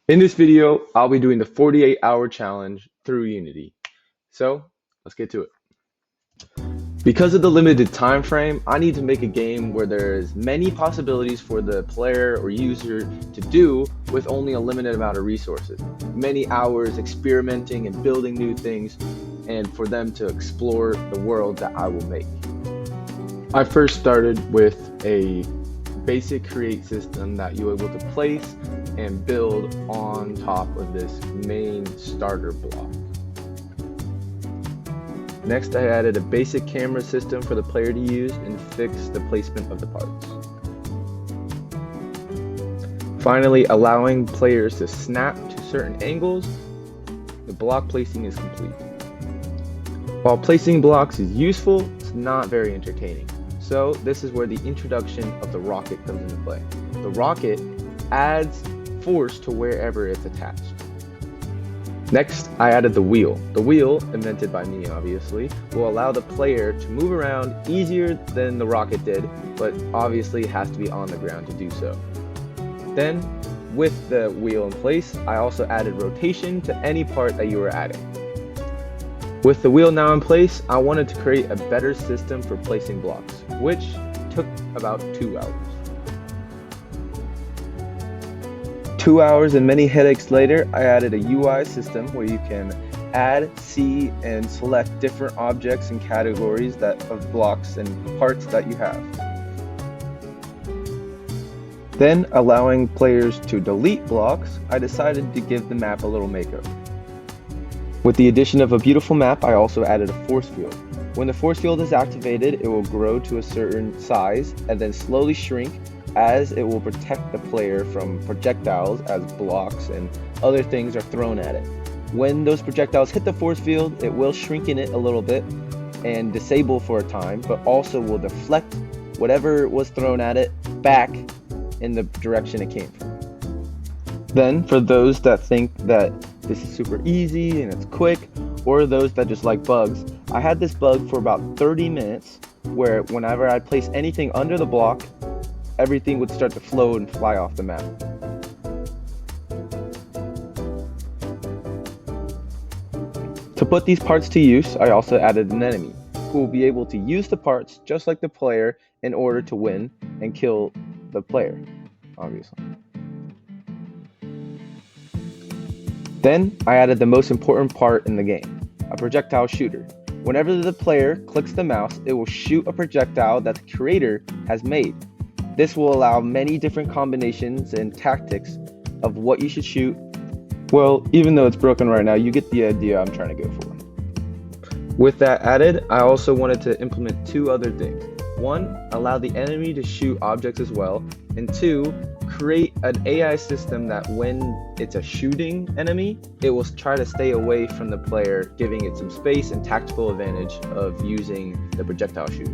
In this video, I'll be doing the 48-hour challenge through Unity. So, let's get to it. Because of the limited time frame, I need to make a game where there's many possibilities for the player or user to do with only a limited amount of resources. Many hours experimenting and building new things, and for them to explore the world that I will make. I first started with a basic create system that you're able to place and build on top of this main starter block. Next, I added a basic camera system for the player to use and fix the placement of the parts. Finally, allowing players to snap to certain angles, the block placing is complete. While placing blocks is useful, it's not very entertaining. So this is where the introduction of the rocket comes into play. The rocket adds force to wherever it's attached. Next, I added the wheel. The wheel, invented by me obviously, will allow the player to move around easier than the rocket did, but obviously has to be on the ground to do so. Then, with the wheel in place, I also added rotation to any part that you were adding. With the wheel now in place, I wanted to create a better system for placing blocks, which took about 2 hours. 2 hours and many headaches later, I added a UI system where you can add, see, and select different objects and categories of blocks and parts that you have. Then, allowing players to delete blocks, I decided to give the map a little makeover. With the addition of a beautiful map, I also added a force field. When the force field is activated, it will grow to a certain size and then slowly shrink, as it will protect the player from projectiles as blocks and other things are thrown at it. When those projectiles hit the force field, it will shrink in it a little bit and disable for a time, but also will deflect whatever was thrown at it back in the direction it came from. Then, for those that think that this is super easy and it's quick, or those that just like bugs, I had this bug for about 30 minutes where whenever I'd place anything under the block, everything would start to float and fly off the map. To put these parts to use, I also added an enemy who will be able to use the parts just like the player in order to win and kill the player, obviously. Then, I added the most important part in the game, a projectile shooter. Whenever the player clicks the mouse, it will shoot a projectile that the creator has made. This will allow many different combinations and tactics of what you should shoot. Well, even though it's broken right now, you get the idea I'm trying to go for. With that added, I also wanted to implement two other things. One, allow the enemy to shoot objects as well, and two, create an AI system that when it's a shooting enemy, it will try to stay away from the player, giving it some space and tactical advantage of using the projectile shooter.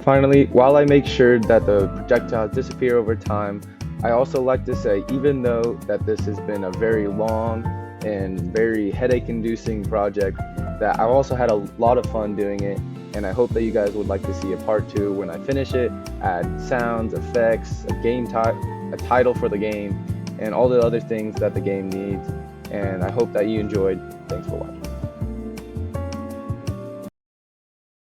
Finally, while I make sure that the projectiles disappear over time, I also like to say, even though that this has been a very long and very headache-inducing project, that I also had a lot of fun doing it, and I hope that you guys would like to see a part 2 when I finish it, add sounds, effects, a title for the game, and all the other things that the game needs. And I hope that you enjoyed. Thanks for watching.